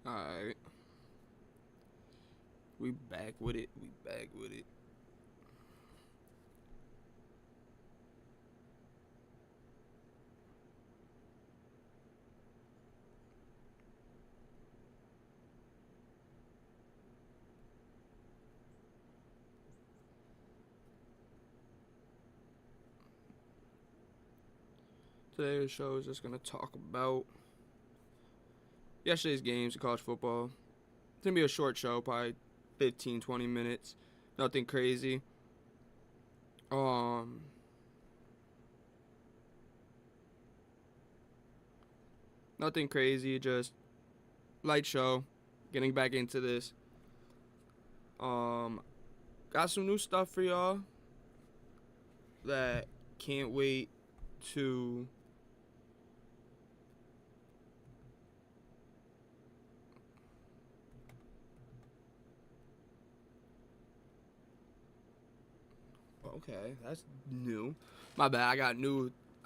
Alright. We back with it. We back with it. Today's show is just going to talk about yesterday's games in college football. It's going to be a short show, probably 15, 20 minutes. Nothing crazy. Um, Nothing crazy, just light show. Getting back into this. Got some new stuff for y'all that can't wait to okay, that's new. My bad. I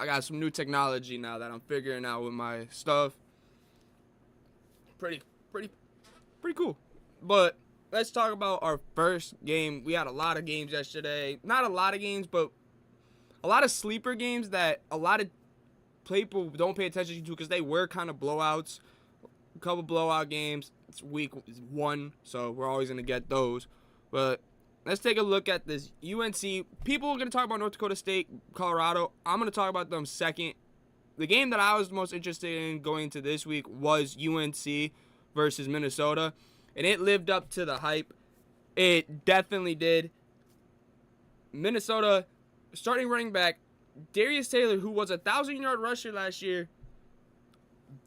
got some new technology now that I'm figuring out with my stuff. Pretty pretty pretty cool. But let's talk about our first game. We had a lot of games yesterday. Not a lot of games, but a lot of sleeper games that a lot of people don't pay attention to because they were kind of blowouts. A couple blowout games. It's week 1, so we're always going to get those. But let's take a look at this UNC. People are going to talk about North Dakota State, Colorado. I'm going to talk about them second. The game that I was most interested in going into this week was UNC versus Minnesota, and it lived up to the hype. It definitely did. Minnesota, starting running back, Darius Taylor, who was a 1,000-yard rusher last year,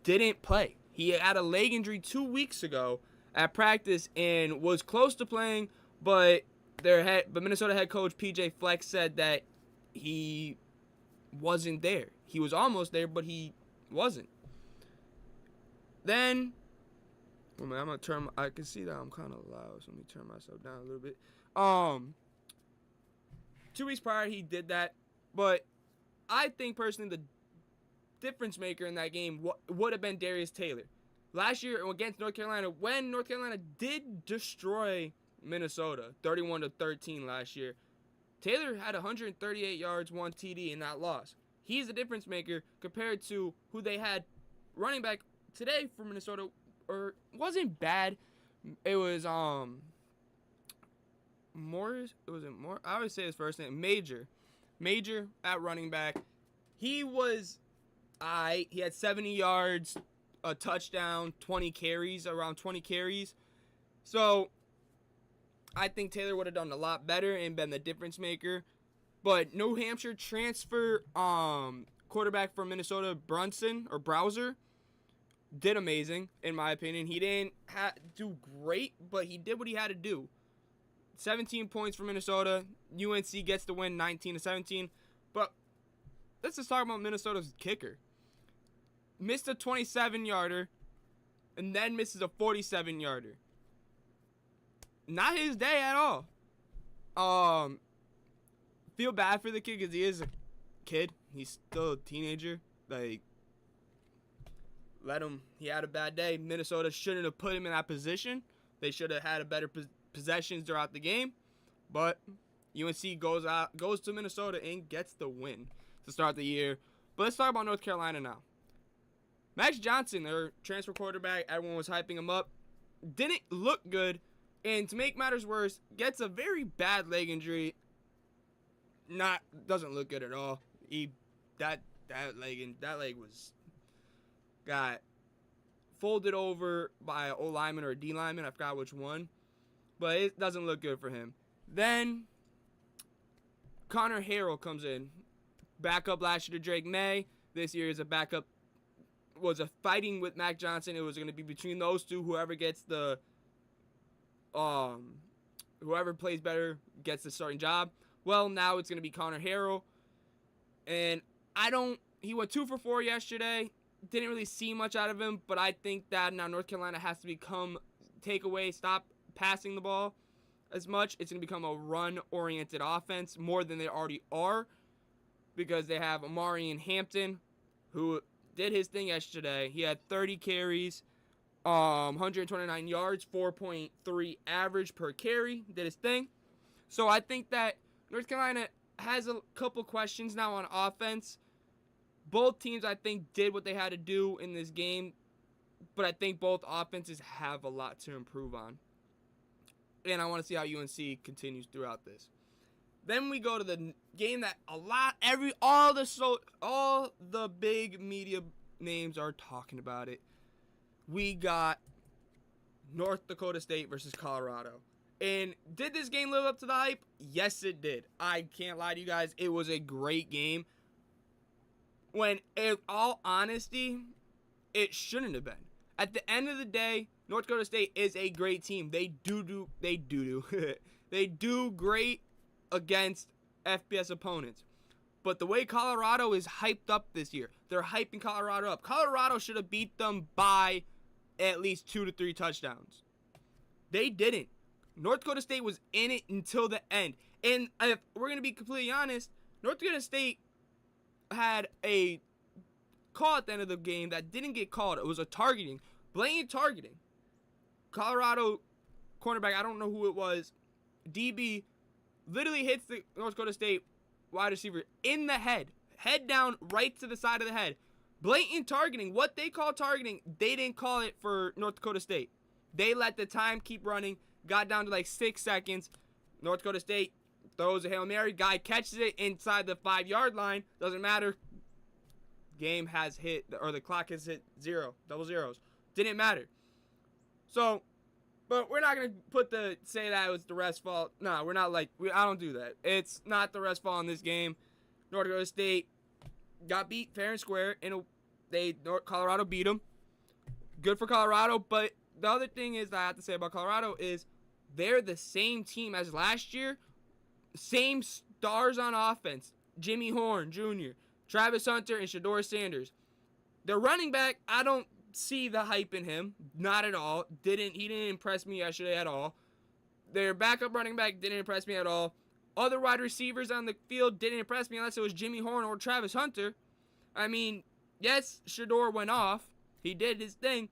didn't play. He had a leg injury 2 weeks ago at practice and was close to playing, but Minnesota head coach PJ Fleck said that he wasn't there. He was almost there, but he wasn't. Then, I can see that I'm kind of loud, so let me turn myself down a little bit. 2 weeks prior, he did that, but I think personally the difference maker in that game would have been Darius Taylor. Last year against North Carolina, when North Carolina did destroy Minnesota 31-13 last year, Taylor had 138 yards, 1 TD in that loss. He's the difference maker compared to who they had running back today for Minnesota, or wasn't bad. It was Morris. It wasn't more. I always say his first name, Major at running back. He was he had 70 yards, a touchdown, around 20 carries. So I think Taylor would have done a lot better and been the difference maker. But New Hampshire transfer quarterback from Minnesota, Browser, did amazing, in my opinion. He didn't do great, but he did what he had to do. 17 points for Minnesota. UNC gets the win 19-17. But let's just talk about Minnesota's kicker. Missed a 27-yarder and then misses a 47-yarder. Not his day at all. Feel bad for the kid because he is a kid. He's still a teenager. Like, let him. He had a bad day. Minnesota shouldn't have put him in that position. They should have had a better possessions throughout the game. But UNC goes to Minnesota and gets the win to start the year. But let's talk about North Carolina now. Max Johnson, their transfer quarterback, everyone was hyping him up, didn't look good, and to make matters worse, gets a very bad leg injury. Doesn't look good at all. That leg got folded over by an O lineman or a D lineman. I forgot which one, but it doesn't look good for him. Then Connor Harrell comes in, backup last year to Drake May. This year is a backup. Was a fighting with Mac Johnson. It was going to be between those two. Whoever gets whoever plays better gets the starting job. Well, now it's going to be Connor Harrell. And he went 2 for 4 yesterday. Didn't really see much out of him, but I think that now North Carolina has to stop passing the ball as much. It's going to become a run-oriented offense more than they already are, because they have Amari and Hampton, who did his thing yesterday. He had 30 carries, 129 yards, 4.3 average per carry, did his thing. So I think that North Carolina has a couple questions now on offense. Both teams, I think, did what they had to do in this game, but I think both offenses have a lot to improve on. And I want to see how UNC continues throughout this. Then we go to the game that all the big media names are talking about it. We got North Dakota State versus Colorado. And did this game live up to the hype? Yes, it did. I can't lie to you guys. It was a great game. When, in all honesty, it shouldn't have been. At the end of the day, North Dakota State is a great team. They do great against FBS opponents. But the way Colorado is hyped up this year, they're hyping Colorado up. Colorado should have beat them by at least 2 to 3 touchdowns. They didn't. North Dakota State was in it until the end. And if we're going to be completely honest, North Dakota State had a call at the end of the game that didn't get called. It was a targeting, blatant targeting. Colorado cornerback, I don't know who it was, DB, literally hits the North Dakota State wide receiver in the head down, right to the side of the head. Blatant targeting. What they call targeting, they didn't call it for North Dakota State. They let the time keep running, got down to like 6 seconds. North Dakota State throws a Hail Mary. Guy catches it inside the 5-yard line. Doesn't matter. Game has hit, or the clock has hit 0, double zeros. Didn't matter. So, but we're not going to say that it was the ref's fault. No, we're not I don't do that. It's not the ref's fault in this game. North Dakota State got beat fair and square. Colorado beat them. Good for Colorado, but the other thing is that I have to say about Colorado is they're the same team as last year. Same stars on offense. Jimmy Horn Jr., Travis Hunter, and Shedeur Sanders. Their running back, I don't see the hype in him. Not at all. He didn't impress me yesterday at all. Their backup running back didn't impress me at all. Other wide receivers on the field didn't impress me unless it was Jimmy Horn or Travis Hunter. I mean, yes, Shedeur went off. He did his thing.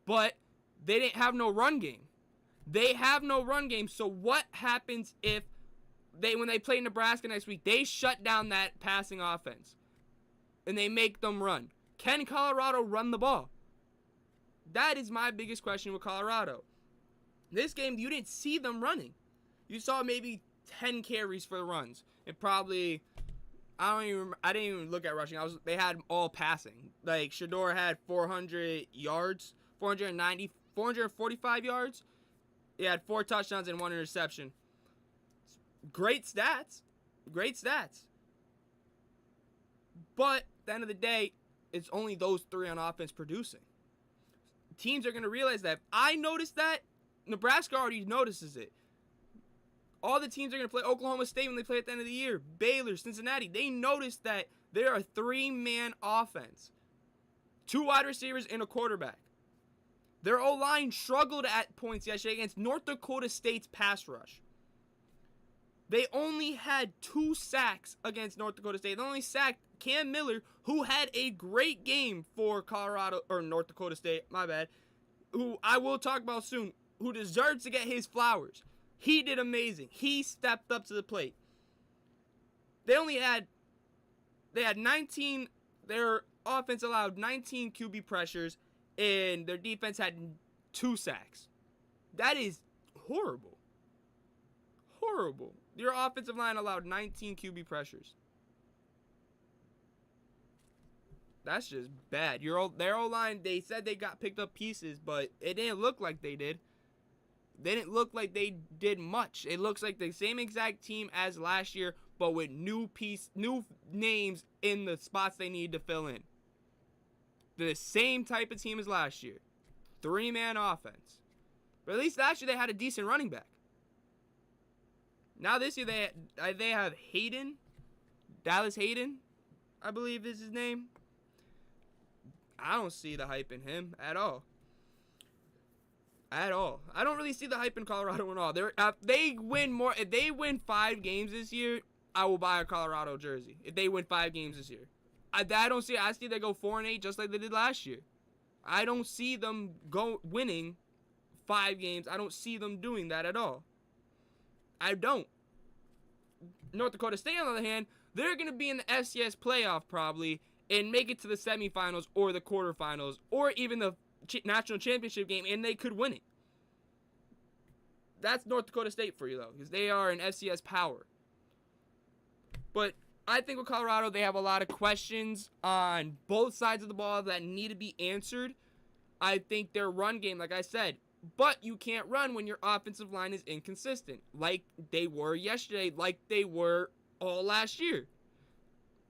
But they didn't have no run game. They have no run game. So what happens if when they play Nebraska next week, they shut down that passing offense and they make them run? Can Colorado run the ball? That is my biggest question with Colorado. This game, you didn't see them running. You saw maybe 10 carries for the runs. It probably, I didn't even look at rushing. They had all passing. Like Shedeur had 400 yards, 445 yards. He had 4 touchdowns and 1 interception. Great stats. But at the end of the day, it's only those 3 on offense producing. Teams are going to realize that. I noticed that. Nebraska already notices it. All the teams are going to play Oklahoma State when they play at the end of the year. Baylor, Cincinnati. They noticed that they're a 3-man offense. 2 wide receivers and a quarterback. Their O-line struggled at points yesterday against North Dakota State's pass rush. They only had 2 sacks against North Dakota State. They only sacked Cam Miller, who had a great game for North Dakota State, my bad, who I will talk about soon, who deserves to get his flowers. He did amazing. He stepped up to the plate. They had 19, their offense allowed 19 QB pressures, and their defense had 2 sacks. That is horrible. Horrible. Your offensive line allowed 19 QB pressures. That's just bad. Their O-line, they said they got picked up pieces, but it didn't look like they did. They didn't look like they did much. It looks like the same exact team as last year, but with new names in the spots they need to fill in. The same type of team as last year. 3-man offense. But at least last year they had a decent running back. Now this year they have Hayden. Dallas Hayden, I believe is his name. I don't see the hype in him at all. At all. I don't really see the hype in Colorado at all. If they win 5 games this year, I will buy a Colorado jersey. If they win 5 games this year. I don't see it. I see they go 4-8 just like they did last year. I don't see them winning 5 games. I don't see them doing that at all. I don't. North Dakota State, on the other hand, they're going to be in the FCS playoff probably and make it to the semifinals or the quarterfinals or even the national championship game, and they could win it. That's North Dakota State for you, though, because they are an FCS power. But I think with Colorado, they have a lot of questions on both sides of the ball that need to be answered. I think their run game, like I said, but you can't run when your offensive line is inconsistent, like they were yesterday, like they were all last year.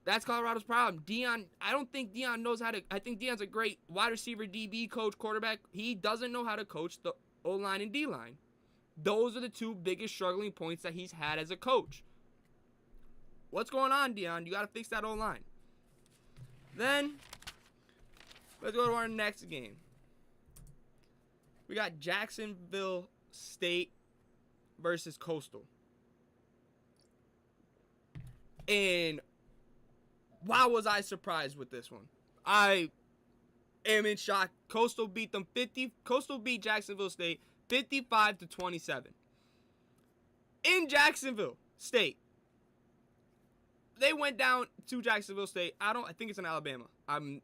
That's Colorado's problem. Deion, I don't think Deion knows how to. I think Deion's a great wide receiver, DB coach, quarterback. He doesn't know how to coach the O-line and D-line. Those are the 2 biggest struggling points that he's had as a coach. What's going on, Deion? You got to fix that O-line. Then, let's go to our next game. We got Jacksonville State versus Coastal. And wow, was I surprised with this one. I am in shock. Coastal beat Jacksonville State 55-27. In Jacksonville State. They went down to Jacksonville State. I think it's in Alabama.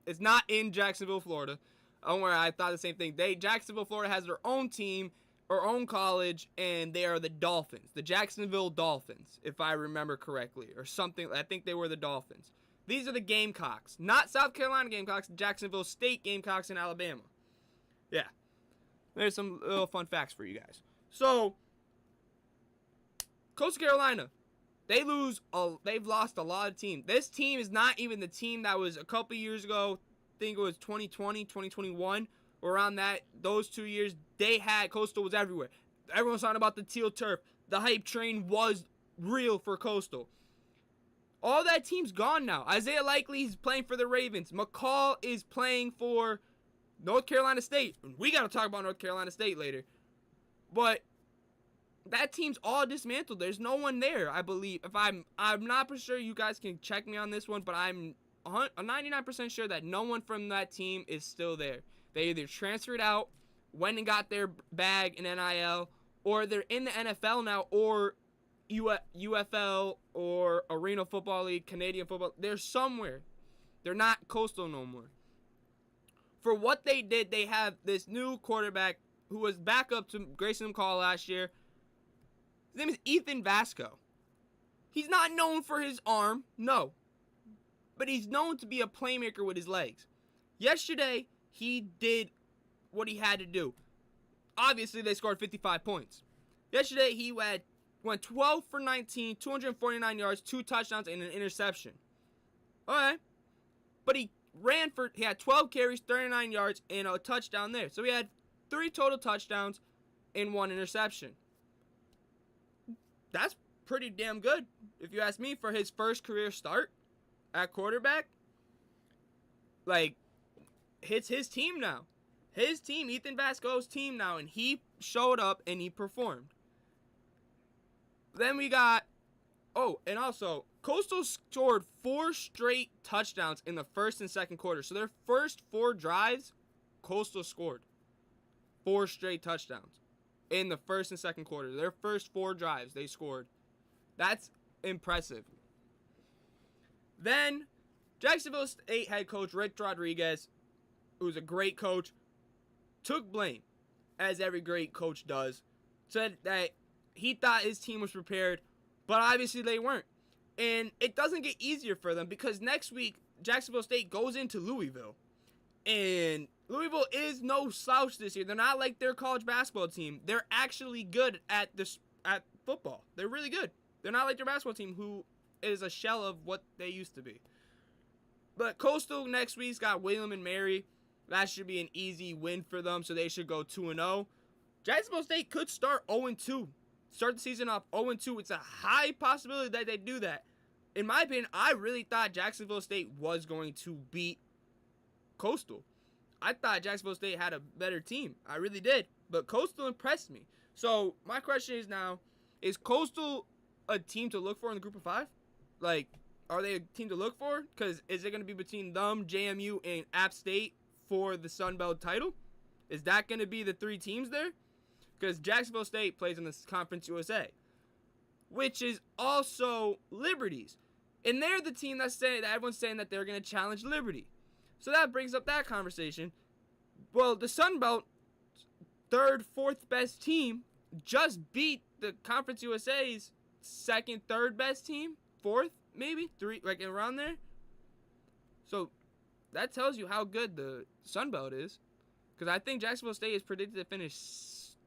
It's not in Jacksonville, Florida. Don't worry, I thought the same thing. Jacksonville, Florida has their own team, or own college, and they are the Dolphins. The Jacksonville Dolphins, if I remember correctly, or something. I think they were the Dolphins. These are the Gamecocks. Not South Carolina Gamecocks, Jacksonville State Gamecocks in Alabama. Yeah. There's some little fun facts for you guys. So, Coastal Carolina, they've lost a lot of teams. This team is not even the team that was a couple years ago. I think it was 2020, 2021, around those 2 years, Coastal was everywhere. Everyone was talking about the teal turf. The hype train was real for Coastal. All that team's gone now. Isaiah Likely's playing for the Ravens. McCall is playing for North Carolina State. We got to talk about North Carolina State later. But that team's all dismantled. There's no one there, I believe. I'm not for sure. You guys can check me on this one, but I'm 99% sure that no one from that team is still there. They either transferred out, went and got their bag in NIL, or they're in the NFL now, or UFL, or Arena Football League, Canadian Football. They're somewhere. They're not Coastal no more. For what they did, they have this new quarterback who was backup to Grayson McCall last year. His name is Ethan Vasco. He's not known for his arm, no. But he's known to be a playmaker with his legs. Yesterday, he did what he had to do. Obviously, they scored 55 points. Yesterday, he went 12 for 19, 249 yards, 2 touchdowns, and an interception. Okay. But he had 12 carries, 39 yards, and a touchdown there. So he had 3 total touchdowns and 1 interception. That's pretty damn good, if you ask me, for his first career start at quarterback. Like, it's his team now. His team, Ethan Vasco's team now, and he showed up and he performed. Then we got, and also, Coastal scored 4 straight touchdowns in the first and second quarter. So their first 4 drives, Coastal scored 4 straight touchdowns in the first and second quarter. Their first 4 drives, they scored. That's impressive. Then, Jacksonville State head coach Rick Rodriguez, who's a great coach, took blame, as every great coach does. Said that he thought his team was prepared, but obviously they weren't. And it doesn't get easier for them because next week, Jacksonville State goes into Louisville. And Louisville is no slouch this year. They're not like their college basketball team. They're actually good at football. They're really good. They're not like their basketball team, who is a shell of what they used to be. But Coastal next week's got William and Mary. That should be an easy win for them, so they should go 2-0. Jacksonville State could start 0-2. Start the season off 0-2. It's a high possibility that they do that. In my opinion, I really thought Jacksonville State was going to beat Coastal. I thought Jacksonville State had a better team. I really did. But Coastal impressed me. So, my question is now, is Coastal a team to look for in the group of 5? Like, are they a team to look for? Because is it going to be between them, JMU, and App State for the Sun Belt title? Is that going to be the 3 teams there? Because Jacksonville State plays in the Conference USA, which is also Liberty's. And they're the team that everyone's saying that they're going to challenge Liberty. So that brings up that conversation. Well, the Sun Belt, 3rd, 4th best team just beat the Conference USA's 2nd, 3rd best team, 4th, maybe 3, like around there. So that tells you how good the Sun Belt is, because I think Jacksonville State is predicted to finish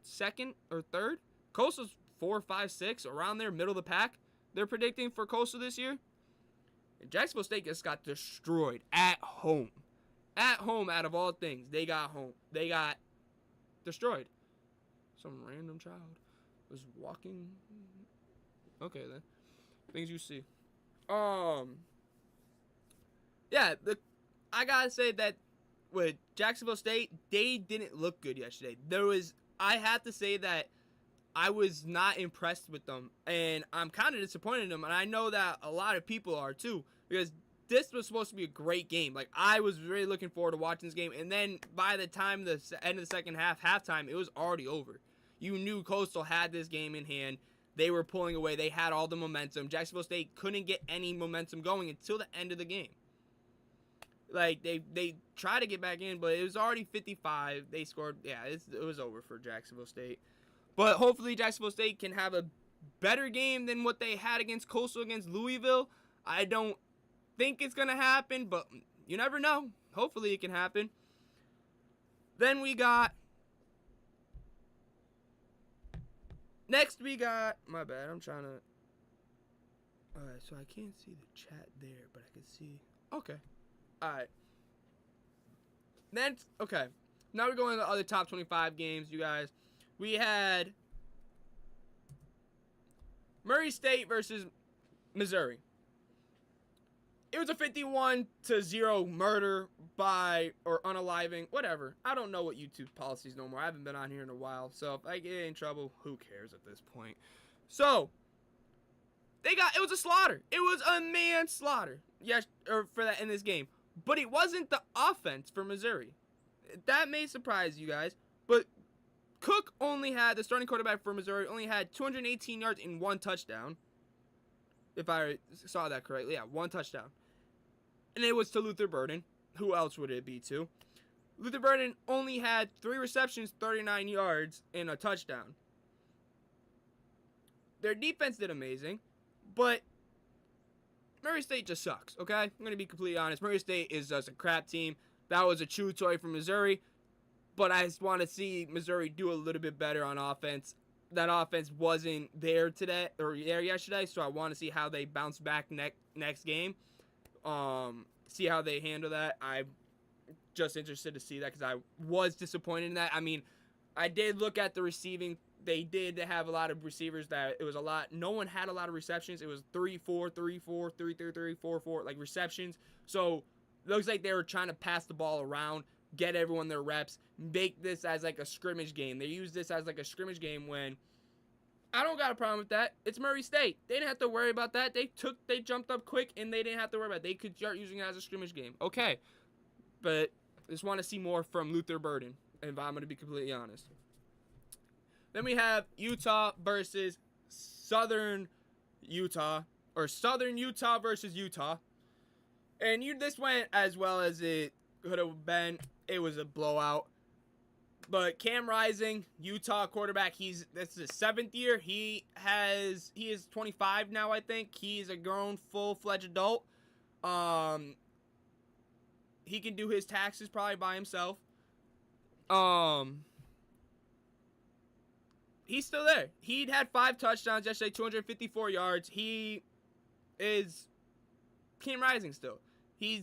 2nd or 3rd. Coastal's 4, 5, 6, around there, middle of the pack. They're predicting for Coastal this year. And Jacksonville State just got destroyed at home. At home, out of all things, they got destroyed. Some random child was walking. Okay, then. Things you see. Yeah, I gotta say that with Jacksonville State, they didn't look good yesterday. I have to say that I was not impressed with them, and I'm kind of disappointed in them, and I know that a lot of people are too, because this was supposed to be a great game. Like, I was really looking forward to watching this game, and then by the time the end of the second half, halftime, it was already over. You knew Coastal had this game in hand. They were pulling away. They had all the momentum. Jacksonville State couldn't get any momentum going until the end of the game. Like, they tried to get back in, but it was already 55. They scored. Yeah, it was over for Jacksonville State. But hopefully Jacksonville State can have a better game than what they had against Coastal against Louisville. I don't think it's going to happen, but you never know. Hopefully it can happen. Then we got... Next we got... My bad, I'm trying to... Alright, so I can't see the chat there, but I can see... Okay. Alright. Then, okay. Now we're going to the other top 25 games, you guys. We had Murray State versus Missouri. It was a 51-0 murder by, or unaliving, whatever. I don't know what YouTube policies no more. I haven't been on here in a while. So if I get in trouble, who cares at this point? So, it was a slaughter. It was a manslaughter. Yes, or for that in this game. But it wasn't the offense for Missouri. That may surprise you guys. But Cook the starting quarterback for Missouri, only had 218 yards and 1 touchdown. If I saw that correctly. Yeah, 1 touchdown. And it was to Luther Burden. Who else would it be to? Luther Burden only had 3 receptions, 39 yards, and a touchdown. Their defense did amazing, but Murray State just sucks, okay? I'm going to be completely honest. Murray State is just a crap team. That was a chew toy from Missouri, but I just want to see Missouri do a little bit better on offense. That offense wasn't there yesterday, so I want to see how they bounce back next game. See how they handle that. I'm just interested to see that because I was disappointed in that. I mean, I did look at the receiving. They did have a lot of receivers that it was a lot. No one had a lot of receptions. It was 3-4, 3-4, 3-3, 3-4, like receptions. So it looks like they were trying to pass the ball around, get everyone their reps, make this as like a scrimmage game. They use this as like a scrimmage game when I don't got a problem with that. It's Murray State. They didn't have to worry about that. They jumped up quick and they didn't have to worry about it. They could start using it as a scrimmage game. Okay. But I just want to see more from Luther Burden, if I'm going to be completely honest. Then we have Utah versus Southern Utah, or Southern Utah versus Utah. And this went as well as it could have been. It was a blowout. But Cam Rising, Utah quarterback, this is his 7th year. He is 25 now, I think. He's a grown, full-fledged adult. He can do his taxes probably by himself. He's still there. He'd had 5 touchdowns yesterday, 254 yards. He is Cam Rising still. We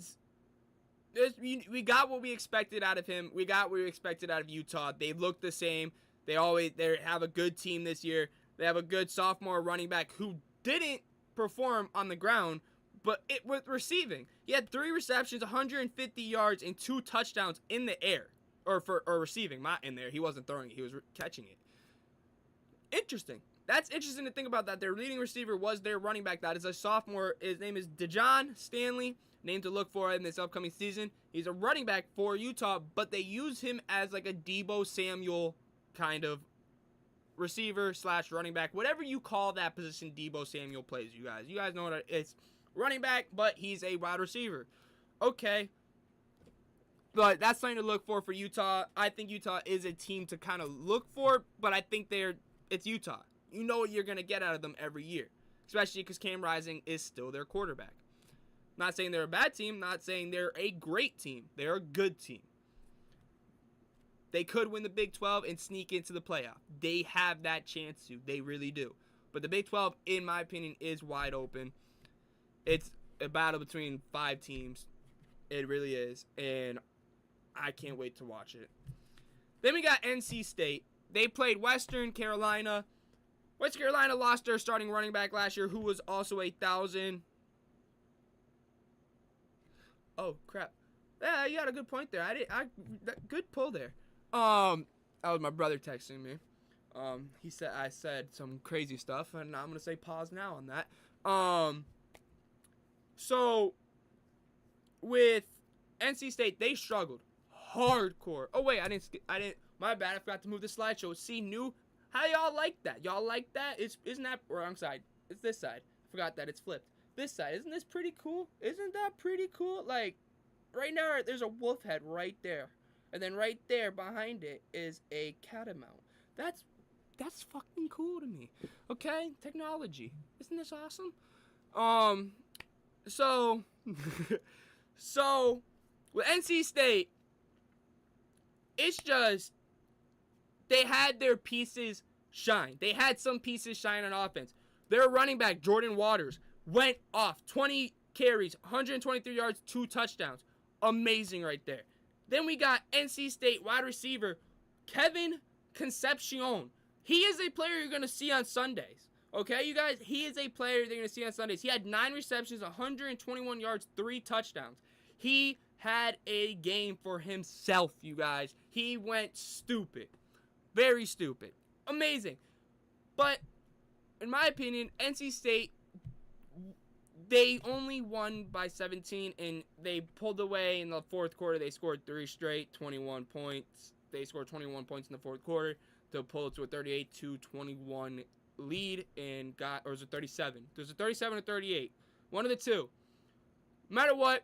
got what we expected out of him. We got what we expected out of Utah. They look the same. They have a good team this year. They have a good sophomore running back who didn't perform on the ground, but with receiving. He had 3 receptions, 150 yards, and 2 touchdowns in the air. Or receiving, not in there. He wasn't throwing it. He was catching it. Interesting. That's interesting to think about that. Their leading receiver was their running back. That is a sophomore. His name is Dejon Stanley. name to look for in this upcoming season. He's a running back for Utah, but they use him as like a Deebo Samuel kind of receiver / running back, whatever you call that position. Deebo Samuel plays. You guys know what it's running back, but he's a wide receiver. Okay, but that's something to look for Utah. I think Utah is a team to kind of look for, but I think it's Utah. You know what you're gonna get out of them every year, especially because Cam Rising is still their quarterback. Not saying they're a bad team, not saying they're a great team. They're a good team. They could win the Big 12 and sneak into the playoff. They have that chance to. They really do. But the Big 12, in my opinion, is wide open. It's a battle between 5 teams. It really is. And I can't wait to watch it. Then we got NC State. They played Western Carolina. Western Carolina lost their starting running back last year, who was also 1,000. Oh, crap. Yeah, you got a good point there. Good pull there. That was my brother texting me. He said I said some crazy stuff, and I'm gonna say pause now on that. So with NC State, they struggled hardcore. Oh wait, I didn't. My bad. I forgot to move the slideshow. See, how y'all like that? Y'all like that? Isn't that wrong side? It's this side. I forgot that it's flipped. This side. Isn't this pretty cool? Isn't that pretty cool? Like, right now, there's a wolf head right there. And then right there behind it is a catamount. That's fucking cool to me. Okay? Technology. Isn't this awesome? So with NC State, it's just they had their pieces shine. They had some pieces shine on offense. Their running back, Jordan Waters, went off. 20 carries, 123 yards, 2 touchdowns. Amazing right there. Then we got NC State wide receiver, Kevin Concepcion. He is a player you're going to see on Sundays. Okay, you guys? He is a player you're going to see on Sundays. He had 9 receptions, 121 yards, 3 touchdowns. He had a game for himself, you guys. He went stupid. Very stupid. Amazing. But, in my opinion, NC State, they only won by 17, and they pulled away in the fourth quarter. They scored 3 straight, 21 points. They scored 21 points in the fourth quarter to pull it to a 38-21 lead, or was it 37? There's a 37 or 38. One of the two. No matter what,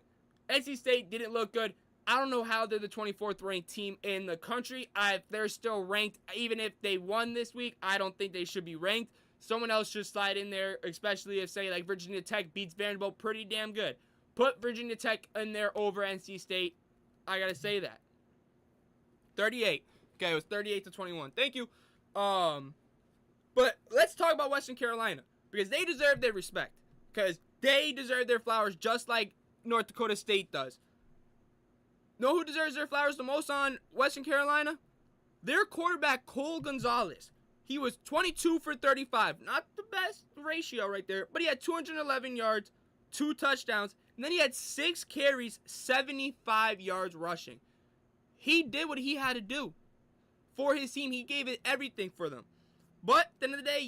NC State didn't look good. I don't know how they're the 24th ranked team in the country. If they're still ranked, even if they won this week, I don't think they should be ranked. Someone else should slide in there, especially if, say, like Virginia Tech beats Vanderbilt pretty damn good. Put Virginia Tech in there over NC State. I got to say that. 38. Okay, it was 38-21. Thank you. But let's talk about Western Carolina, because they deserve their respect. Because they deserve their flowers just like North Dakota State does. Know who deserves their flowers the most on Western Carolina? Their quarterback, Cole Gonzalez. He was 22 for 35. Not the best ratio right there, but he had 211 yards, 2 touchdowns, and then he had 6 carries, 75 yards rushing. He did what he had to do for his team. He gave it everything for them. But at the end of the day,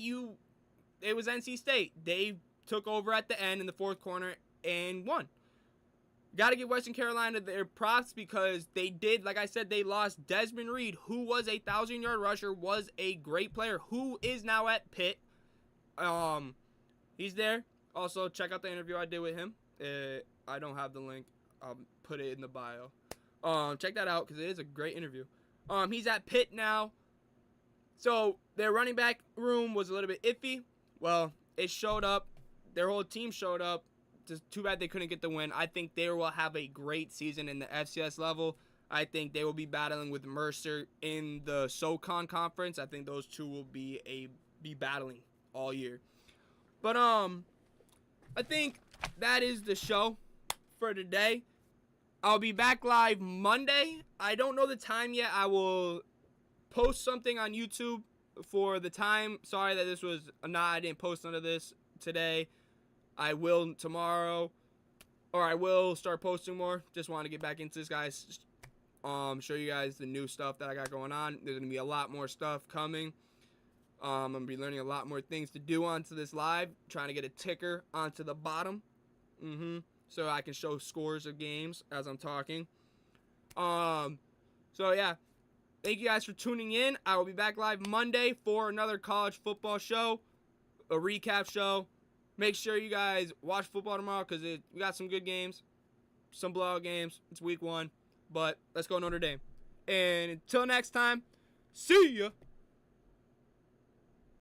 it was NC State. They took over at the end in the fourth quarter and won. Got to give Western Carolina their props, because they did, like I said, they lost Desmond Reed, who was a 1,000-yard rusher, was a great player, who is now at Pitt. He's there. Also, check out the interview I did with him. I don't have the link. I'll put it in the bio. Check that out, because it is a great interview. He's at Pitt now. So, their running back room was a little bit iffy. Well, it showed up. Their whole team showed up. Just too bad they couldn't get the win. I think they will have a great season in the FCS level. I think they will be battling with Mercer in the SoCon conference. I think those two will be battling all year. But I think that is the show for today. I'll be back live Monday. I don't know the time yet. I will post something on YouTube for the time. Sorry that I didn't post none of this today. I will tomorrow, or I will start posting more. Just want to get back into this, guys. Show you guys the new stuff that I got going on. There's going to be a lot more stuff coming. I'm going to be learning a lot more things to do onto this live. Trying to get a ticker onto the bottom. so I can show scores of games as I'm talking. So yeah, thank you guys for tuning in. I will be back live Monday for another college football show, a recap show. Make sure you guys watch football tomorrow because we got some good games, some blowout games. It's week 1, but let's go Notre Dame. And until next time, see ya.